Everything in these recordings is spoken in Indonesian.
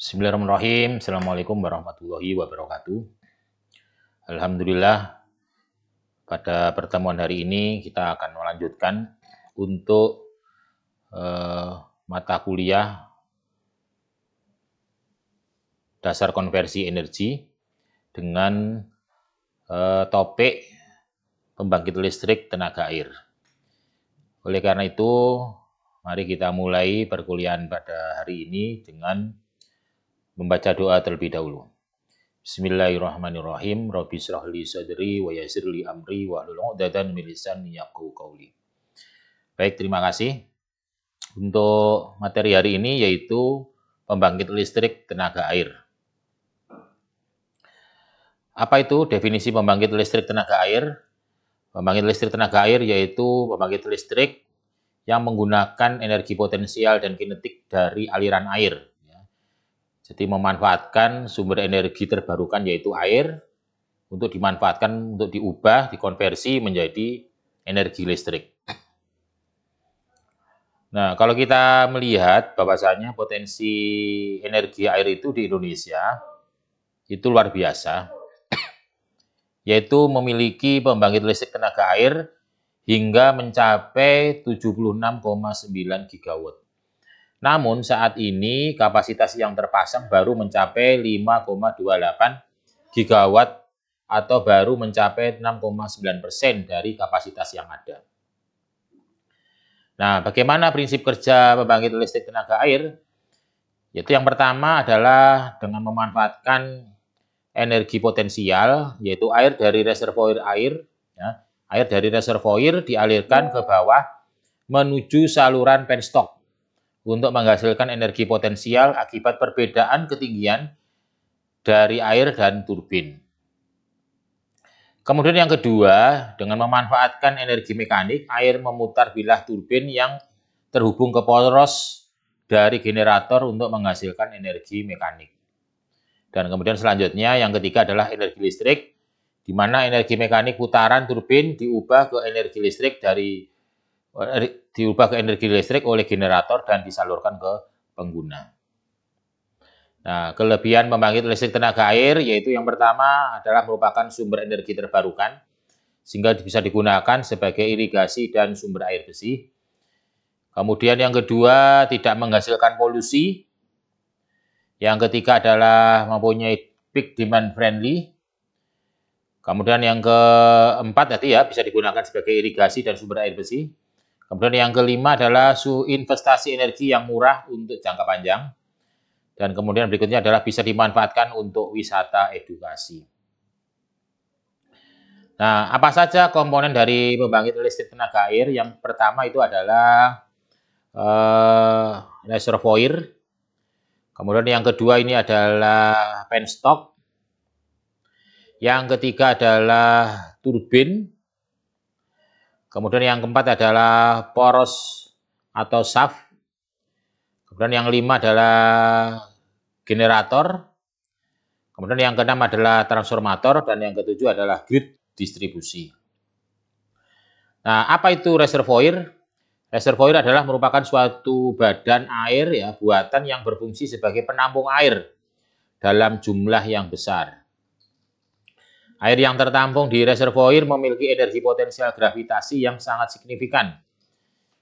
Bismillahirrahmanirrahim. Assalamualaikum warahmatullahi wabarakatuh. Alhamdulillah, pada pertemuan hari ini kita akan melanjutkan untuk mata kuliah dasar konversi energi dengan topik pembangkit listrik tenaga air. Oleh karena itu, mari kita mulai perkuliahan pada hari ini dengan membaca doa terlebih dahulu. Bismillahirrahmanirrahim. Rabbi shrah li sadri wa yassir li amri wahlul 'uqdatam min lisani yafqahu qawli. Baik, terima kasih. Untuk materi hari ini yaitu pembangkit listrik tenaga air. Apa itu definisi pembangkit listrik tenaga air? Pembangkit listrik tenaga air yaitu pembangkit listrik yang menggunakan energi potensial dan kinetik dari aliran air. Jadi memanfaatkan sumber energi terbarukan yaitu air untuk dimanfaatkan, untuk diubah, dikonversi menjadi energi listrik. Nah, kalau kita melihat bahwasanya potensi energi air itu di Indonesia itu luar biasa, yaitu memiliki pembangkit listrik tenaga air hingga mencapai 76,9 gigawatt. Namun saat ini kapasitas yang terpasang baru mencapai 5,28 gigawatt atau baru mencapai 6,9% dari kapasitas yang ada. Nah, bagaimana prinsip kerja pembangkit listrik tenaga air? Yaitu yang pertama adalah dengan memanfaatkan energi potensial, yaitu air dari reservoir air. Ya, air dari reservoir dialirkan ke bawah menuju saluran penstock untuk menghasilkan energi potensial akibat perbedaan ketinggian dari air dan turbin. Kemudian yang kedua, dengan memanfaatkan energi mekanik, air memutar bilah turbin yang terhubung ke poros dari generator untuk menghasilkan energi mekanik. Dan kemudian selanjutnya, yang ketiga adalah energi listrik, di mana energi mekanik putaran turbin diubah ke energi listrik oleh generator dan disalurkan ke pengguna. Nah, kelebihan pembangkit listrik tenaga air yaitu yang pertama adalah merupakan sumber energi terbarukan sehingga bisa digunakan sebagai irigasi dan sumber air bersih. Kemudian yang kedua, tidak menghasilkan polusi. Yang ketiga adalah mempunyai peak demand friendly. Kemudian yang keempat tadi ya bisa digunakan sebagai irigasi dan sumber air bersih. Kemudian yang kelima adalah investasi energi yang murah untuk jangka panjang. Dan kemudian berikutnya adalah bisa dimanfaatkan untuk wisata edukasi. Nah, apa saja komponen dari pembangkit listrik tenaga air? Yang pertama itu adalah reservoir. Kemudian yang kedua ini adalah penstock. Yang ketiga adalah turbin. Kemudian yang keempat adalah poros atau shaft. Kemudian yang kelima adalah generator. Kemudian yang keenam adalah transformator. Dan yang ketujuh adalah grid distribusi. Nah, apa itu reservoir? Reservoir adalah merupakan suatu badan air ya, buatan yang berfungsi sebagai penampung air dalam jumlah yang besar. Air yang tertampung di reservoir memiliki energi potensial gravitasi yang sangat signifikan.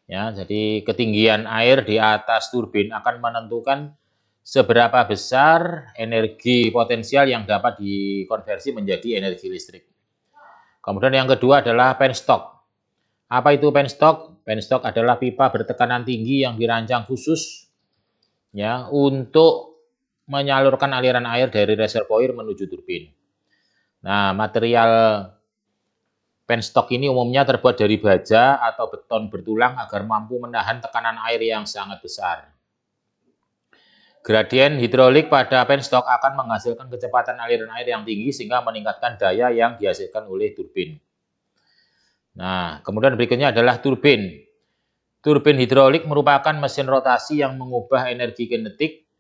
Ya, jadi ketinggian air di atas turbin akan menentukan seberapa besar energi potensial yang dapat dikonversi menjadi energi listrik. Kemudian yang kedua adalah penstock. Apa itu penstock? Penstock adalah pipa bertekanan tinggi yang dirancang khusus ya untuk menyalurkan aliran air dari reservoir menuju turbin. Nah, material penstock ini umumnya terbuat dari baja atau beton bertulang agar mampu menahan tekanan air yang sangat besar. Gradien hidrolik pada penstock akan menghasilkan kecepatan aliran air yang tinggi sehingga meningkatkan daya yang dihasilkan oleh turbin. Nah, kemudian berikutnya adalah turbin. Turbin hidrolik merupakan mesin rotasi yang mengubah energi kinetik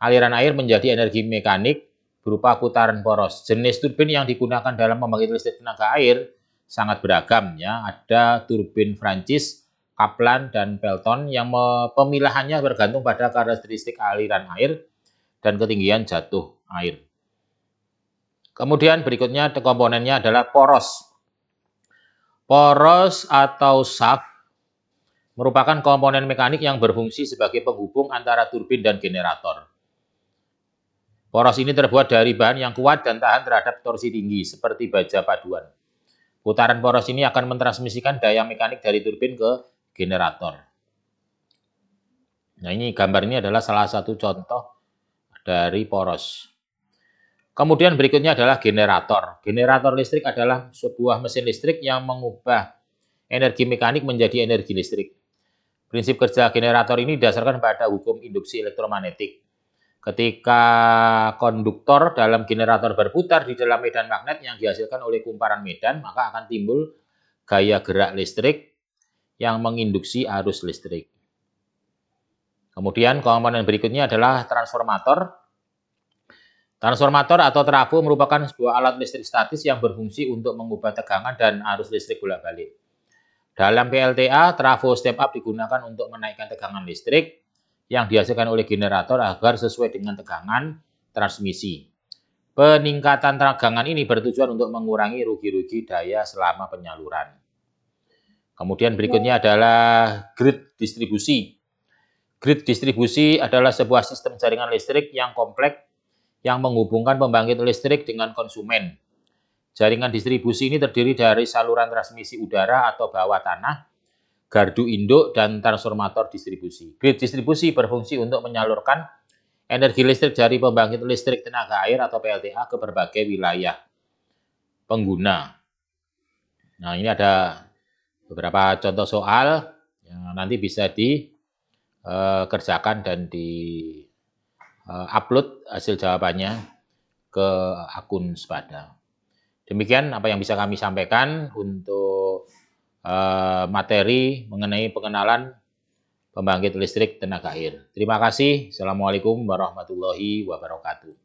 aliran air menjadi energi mekanik berupa putaran poros. Jenis turbin yang digunakan dalam pembangkit listrik tenaga air sangat beragam ya. Ada turbin Francis, Kaplan, dan Pelton yang pemilahannya bergantung pada karakteristik aliran air dan ketinggian jatuh air. Kemudian berikutnya komponennya adalah poros. Poros atau shaft merupakan komponen mekanik yang berfungsi sebagai penghubung antara turbin dan generator. Poros ini terbuat dari bahan yang kuat dan tahan terhadap torsi tinggi, seperti baja paduan. Putaran poros ini akan mentransmisikan daya mekanik dari turbin ke generator. Nah, ini gambar ini adalah salah satu contoh dari poros. Kemudian berikutnya adalah generator. Generator listrik adalah sebuah mesin listrik yang mengubah energi mekanik menjadi energi listrik. Prinsip kerja generator ini didasarkan pada hukum induksi elektromagnetik. Ketika konduktor dalam generator berputar di dalam medan magnet yang dihasilkan oleh kumparan medan, maka akan timbul gaya gerak listrik yang menginduksi arus listrik. Kemudian komponen berikutnya adalah transformator. Transformator atau trafo merupakan sebuah alat listrik statis yang berfungsi untuk mengubah tegangan dan arus listrik bolak-balik. Dalam PLTA, trafo step up digunakan untuk menaikkan tegangan listrik yang dihasilkan oleh generator agar sesuai dengan tegangan transmisi. Peningkatan tegangan ini bertujuan untuk mengurangi rugi-rugi daya selama penyaluran. Kemudian berikutnya adalah grid distribusi. Grid distribusi adalah sebuah sistem jaringan listrik yang kompleks yang menghubungkan pembangkit listrik dengan konsumen. Jaringan distribusi ini terdiri dari saluran transmisi udara atau bawah tanah, gardu induk, dan transformator distribusi. Grid distribusi berfungsi untuk menyalurkan energi listrik dari pembangkit listrik tenaga air atau PLTA ke berbagai wilayah pengguna. Nah, ini ada beberapa contoh soal yang nanti bisa dikerjakan dan di-upload hasil jawabannya ke akun Spada. Demikian apa yang bisa kami sampaikan untuk materi mengenai pengenalan pembangkit listrik tenaga air. Terima kasih. Assalamualaikum warahmatullahi wabarakatuh.